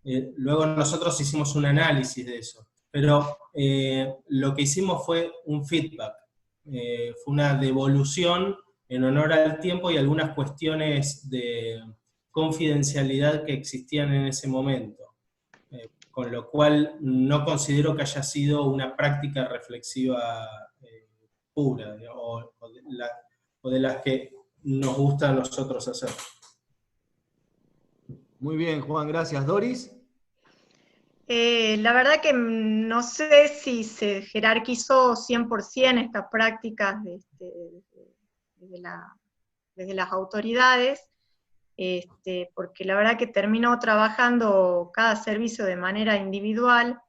Luego nosotros hicimos un análisis de eso, pero lo que hicimos fue un feedback, fue una devolución en honor al tiempo y algunas cuestiones de confidencialidad que existían en ese momento. Con lo cual no considero que haya sido una práctica reflexiva pura, o de las que nos gusta a nosotros hacer. Muy bien, Juan, gracias. ¿Doris? La verdad que no sé si se jerarquizó 100% estas prácticas desde las autoridades, porque la verdad que terminó trabajando cada servicio de manera individual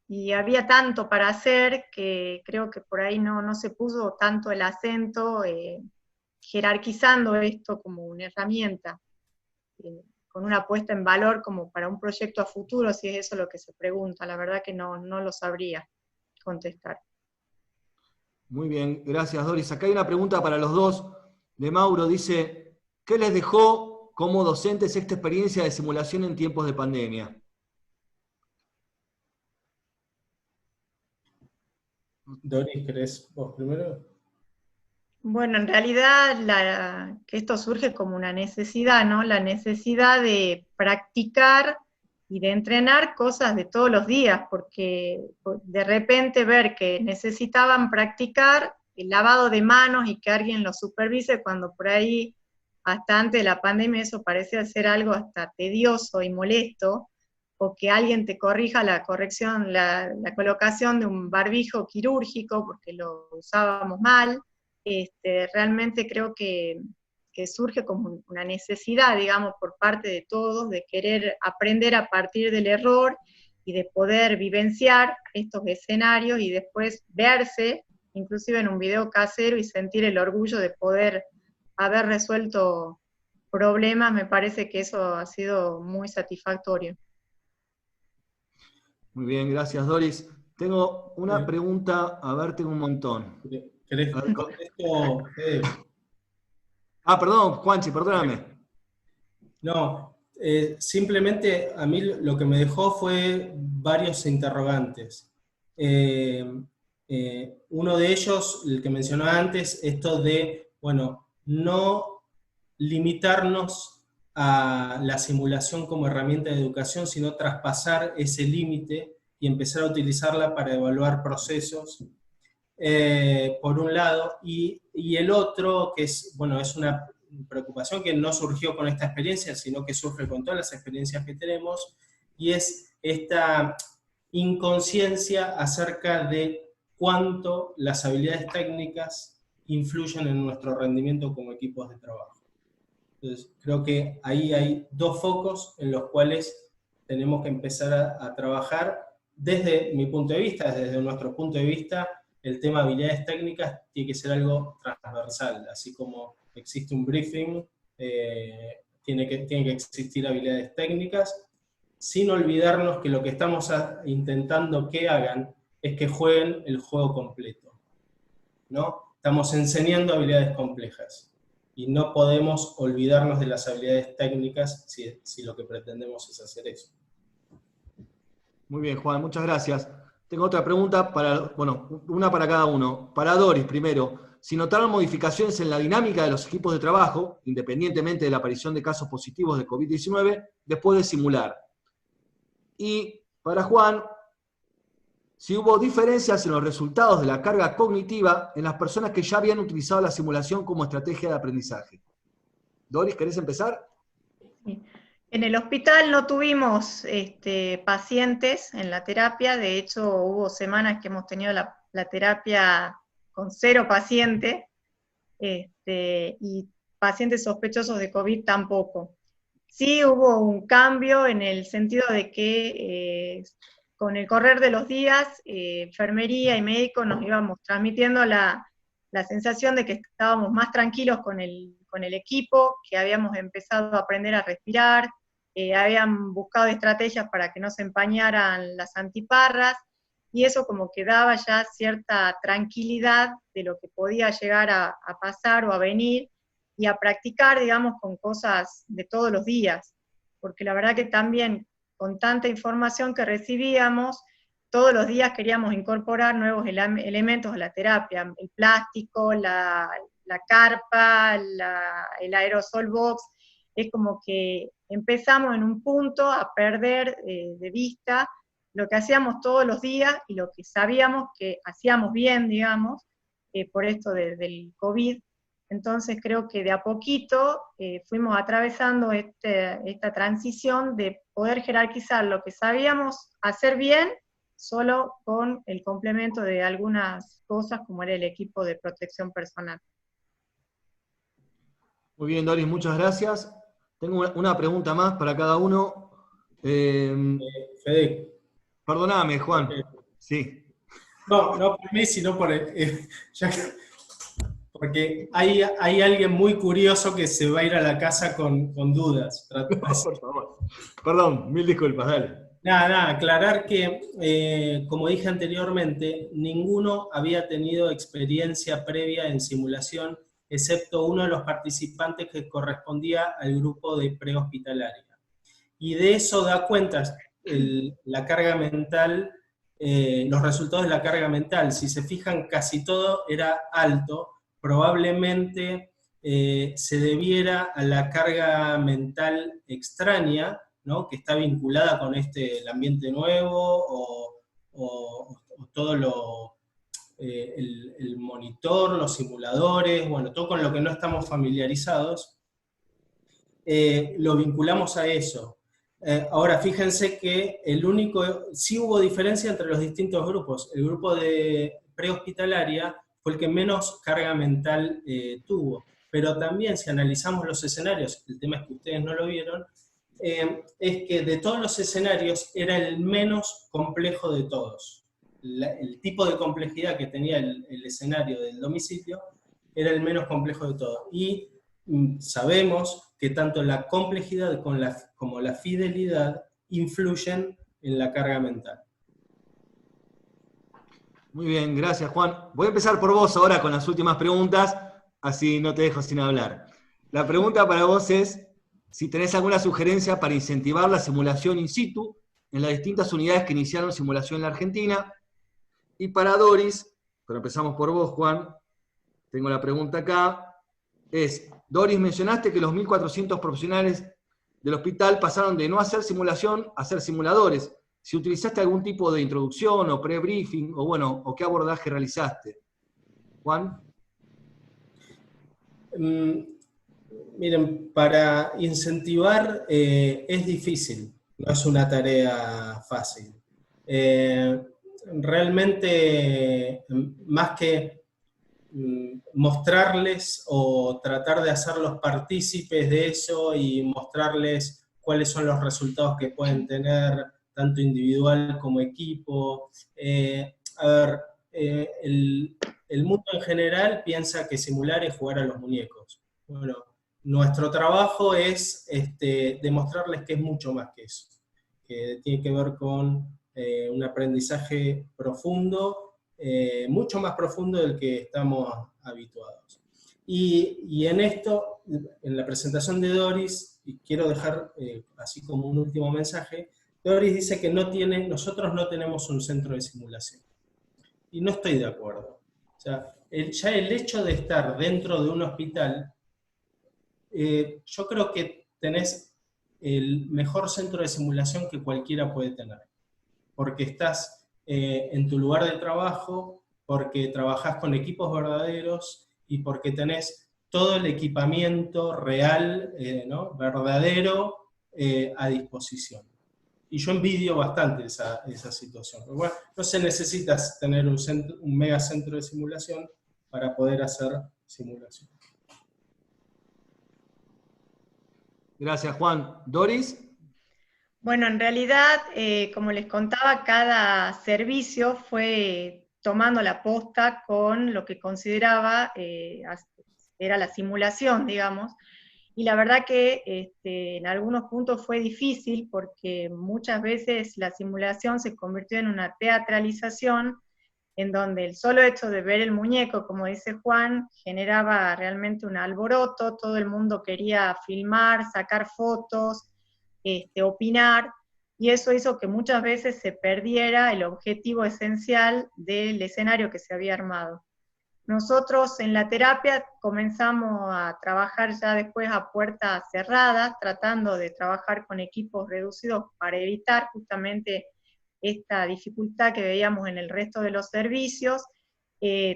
y había tanto para hacer que creo que por ahí no se puso tanto el acento jerarquizando esto como una herramienta, con una puesta en valor como para un proyecto a futuro, si es eso lo que se pregunta. La verdad que no lo sabría contestar. Muy bien, gracias, Doris. Acá hay una pregunta para los dos, de Mauro, dice, ¿qué les dejó como docentes esta experiencia de simulación en tiempos de pandemia? Doris, ¿querés vos primero? Bueno, en realidad que esto surge como una necesidad, ¿no? La necesidad de practicar y de entrenar cosas de todos los días, porque de repente ver que necesitaban practicar el lavado de manos y que alguien lo supervise, cuando por ahí, hasta antes de la pandemia, eso parecía ser algo hasta tedioso y molesto, o que alguien te corrija la colocación de un barbijo quirúrgico porque lo usábamos mal. Realmente creo que surge como una necesidad, digamos, por parte de todos, de querer aprender a partir del error y de poder vivenciar estos escenarios y después verse, inclusive en un video casero, y sentir el orgullo de poder haber resuelto problemas. Me parece que eso ha sido muy satisfactorio. Muy bien, gracias, Doris. Tengo una pregunta, a ver, tengo un montón. ¿Querés que contesto? Perdón, Juanchi, perdóname. No, simplemente a mí lo que me dejó fue varios interrogantes. Uno de ellos, el que mencionó antes, esto de, bueno, no limitarnos a la simulación como herramienta de educación, sino traspasar ese límite y empezar a utilizarla para evaluar procesos, por un lado, y el otro, que es, bueno, es una preocupación que no surgió con esta experiencia, sino que surge con todas las experiencias que tenemos, y es esta inconsciencia acerca de cuánto las habilidades técnicas influyen en nuestro rendimiento como equipos de trabajo. Entonces, creo que ahí hay dos focos en los cuales tenemos que empezar a trabajar. Desde mi punto de vista, desde nuestro punto de vista, el tema de habilidades técnicas tiene que ser algo transversal, así como existe un briefing, tiene que existir habilidades técnicas, sin olvidarnos que lo que estamos intentando que hagan es que jueguen el juego completo, ¿no? Estamos enseñando habilidades complejas, y no podemos olvidarnos de las habilidades técnicas si lo que pretendemos es hacer eso. Muy bien, Juan, muchas gracias. Tengo otra pregunta, una para cada uno. Para Doris, primero, si notaron modificaciones en la dinámica de los equipos de trabajo, independientemente de la aparición de casos positivos de COVID-19, después de simular. Y para Juan, si hubo diferencias en los resultados de la carga cognitiva en las personas que ya habían utilizado la simulación como estrategia de aprendizaje. Doris, ¿querés empezar? Sí. En el hospital no tuvimos pacientes en la terapia, de hecho hubo semanas que hemos tenido la terapia con 0 pacientes, y pacientes sospechosos de COVID tampoco. Sí hubo un cambio en el sentido de que con el correr de los días, enfermería y médicos nos íbamos transmitiendo la sensación de que estábamos más tranquilos con el equipo, que habíamos empezado a aprender a respirar, habían buscado estrategias para que no se empañaran las antiparras, y eso como que daba ya cierta tranquilidad de lo que podía llegar a pasar o a venir, y a practicar, digamos, con cosas de todos los días, porque la verdad que también con tanta información que recibíamos, todos los días queríamos incorporar nuevos elementos a la terapia, el plástico, la carpa, el aerosol box, es como que empezamos en un punto a perder de vista lo que hacíamos todos los días y lo que sabíamos que hacíamos bien, digamos, por esto del COVID. Entonces creo que de a poquito fuimos atravesando esta transición de poder jerarquizar lo que sabíamos hacer bien, solo con el complemento de algunas cosas como era el equipo de protección personal. Muy bien, Doris, muchas gracias. Tengo una pregunta más para cada uno. Fede. Perdóname, Juan. Sí. No por mí, sino por porque hay alguien muy curioso que se va a ir a la casa con dudas. No, por favor. Perdón, mil disculpas, dale. Nada, aclarar que, como dije anteriormente, ninguno había tenido experiencia previa en simulación, excepto uno de los participantes que correspondía al grupo de prehospitalaria. Y de eso da cuenta la carga mental, los resultados de la carga mental. Si se fijan, casi todo era alto, probablemente se debiera a la carga mental extraña, ¿no? Que está vinculada con el ambiente nuevo o todo el monitor, los simuladores, bueno, todo con lo que no estamos familiarizados, lo vinculamos a eso. Ahora, fíjense que sí hubo diferencia entre los distintos grupos. El grupo de prehospitalaria fue el que menos carga mental tuvo. Pero también, si analizamos los escenarios, el tema es que ustedes no lo vieron, es que de todos los escenarios era el menos complejo de todos. El tipo de complejidad que tenía el escenario del domicilio era el menos complejo de todos. Y sabemos que tanto la complejidad como la fidelidad influyen en la carga mental. Muy bien, gracias, Juan. Voy a empezar por vos ahora con las últimas preguntas, así no te dejo sin hablar. La pregunta para vos es si tenés alguna sugerencia para incentivar la simulación in situ en las distintas unidades que iniciaron simulación en la Argentina. Y para Doris, pero empezamos por vos, Juan, tengo la pregunta acá, Doris, mencionaste que los 1.400 profesionales del hospital pasaron de no hacer simulación a hacer simuladores. Si utilizaste algún tipo de introducción o pre-briefing, o qué abordaje realizaste. Juan. Miren, para incentivar es difícil, no es una tarea fácil. Realmente, más que mostrarles o tratar de hacerlos partícipes de eso y mostrarles cuáles son los resultados que pueden tener, tanto individual como equipo. El mundo en general piensa que simular es jugar a los muñecos. Bueno, nuestro trabajo es demostrarles que es mucho más que eso, que tiene que ver con un aprendizaje profundo, mucho más profundo del que estamos habituados. Y en esto, en la presentación de Doris, y quiero dejar así como un último mensaje, Doris dice que nosotros no tenemos un centro de simulación. Y no estoy de acuerdo. O sea, ya el hecho de estar dentro de un hospital, yo creo que tenés el mejor centro de simulación que cualquiera puede tener. Porque estás en tu lugar de trabajo, porque trabajás con equipos verdaderos y porque tenés todo el equipamiento real, ¿no? verdadero, a disposición. Y yo envidio bastante esa situación. Pero bueno, no se necesita tener un mega centro de simulación para poder hacer simulación. Gracias, Juan. ¿Doris? Bueno, en realidad, como les contaba, cada servicio fue tomando la posta con lo que consideraba era la simulación, digamos, y la verdad que en algunos puntos fue difícil porque muchas veces la simulación se convirtió en una teatralización en donde el solo hecho de ver el muñeco, como dice Juan, generaba realmente un alboroto, todo el mundo quería filmar, sacar fotos, opinar, y eso hizo que muchas veces se perdiera el objetivo esencial del escenario que se había armado. Nosotros en la terapia comenzamos a trabajar ya después a puertas cerradas, tratando de trabajar con equipos reducidos para evitar justamente esta dificultad que veíamos en el resto de los servicios.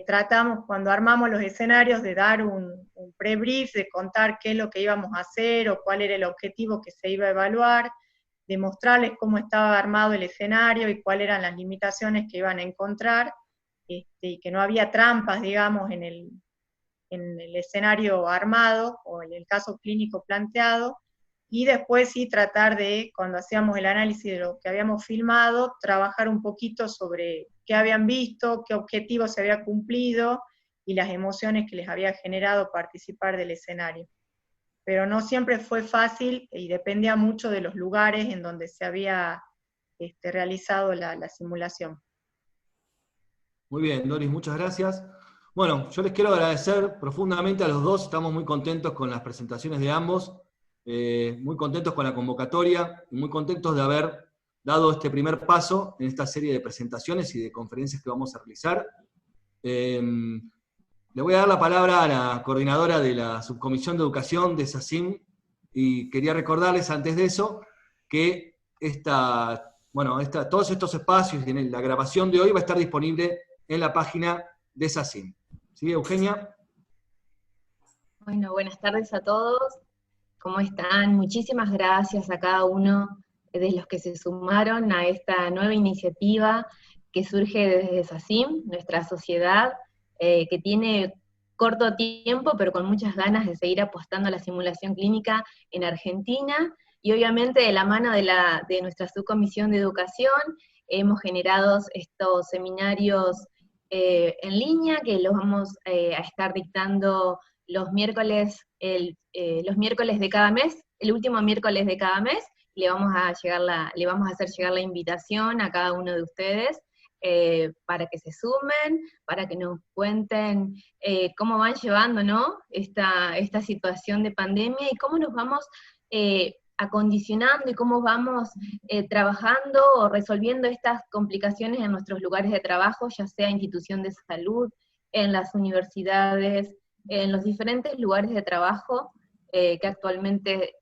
Tratamos, cuando armamos los escenarios, de dar un pre-brief, de contar qué es lo que íbamos a hacer o cuál era el objetivo que se iba a evaluar, de mostrarles cómo estaba armado el escenario y cuáles eran las limitaciones que iban a encontrar, y que no había trampas, digamos, en el escenario armado o en el caso clínico planteado, y después sí tratar de, cuando hacíamos el análisis de lo que habíamos filmado, trabajar un poquito sobre qué habían visto, qué objetivos se había cumplido y las emociones que les había generado participar del escenario. Pero no siempre fue fácil y dependía mucho de los lugares en donde se había realizado la simulación. Muy bien, Doris, muchas gracias. Bueno, yo les quiero agradecer profundamente a los dos, estamos muy contentos con las presentaciones de ambos, muy contentos con la convocatoria y muy contentos de haber dado este primer paso en esta serie de presentaciones y de conferencias que vamos a realizar. Le voy a dar la palabra a la coordinadora de la Subcomisión de Educación de SACIM, y quería recordarles antes de eso que todos estos espacios y la grabación de hoy va a estar disponible en la página de SACIM. ¿Sí, Eugenia? Bueno, buenas tardes a todos. ¿Cómo están? Muchísimas gracias a cada uno de los que se sumaron a esta nueva iniciativa que surge desde SACIM, nuestra sociedad, que tiene corto tiempo, pero con muchas ganas de seguir apostando a la simulación clínica en Argentina, y obviamente de la mano de nuestra subcomisión de educación, hemos generado estos seminarios en línea, que los vamos a estar dictando los miércoles de cada mes, el último miércoles de cada mes. Le vamos a hacer llegar la invitación a cada uno de ustedes para que se sumen, para que nos cuenten cómo van llevando, ¿no?, esta situación de pandemia y cómo nos vamos acondicionando y cómo vamos trabajando o resolviendo estas complicaciones en nuestros lugares de trabajo, ya sea institución de salud, en las universidades, en los diferentes lugares de trabajo que actualmente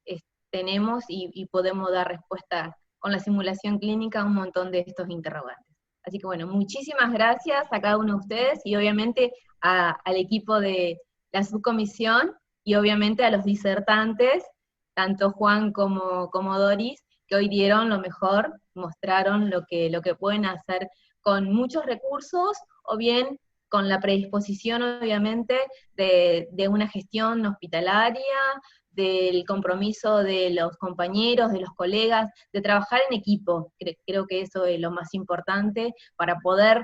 tenemos, y podemos dar respuesta con la simulación clínica a un montón de estos interrogantes. Así que bueno, muchísimas gracias a cada uno de ustedes, y obviamente al equipo de la subcomisión, y obviamente a los disertantes, tanto Juan como Doris, que hoy dieron lo mejor, mostraron lo que pueden hacer con muchos recursos, o bien con la predisposición, obviamente, de una gestión hospitalaria, del compromiso de los compañeros, de los colegas, de trabajar en equipo. Creo que eso es lo más importante para poder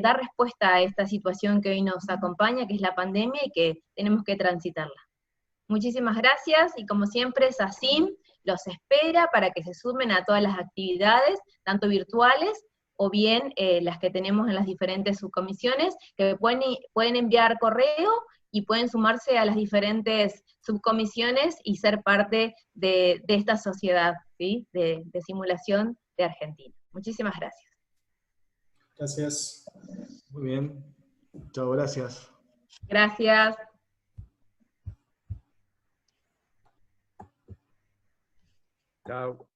dar respuesta a esta situación que hoy nos acompaña, que es la pandemia, y que tenemos que transitarla. Muchísimas gracias, y como siempre, SACIM los espera para que se sumen a todas las actividades, tanto virtuales, o bien las que tenemos en las diferentes subcomisiones, que pueden enviar correo y pueden sumarse a las diferentes subcomisiones y ser parte de esta sociedad, ¿sí?, de simulación de Argentina. Muchísimas gracias. Gracias. Muy bien. Chao, gracias. Gracias. Chao.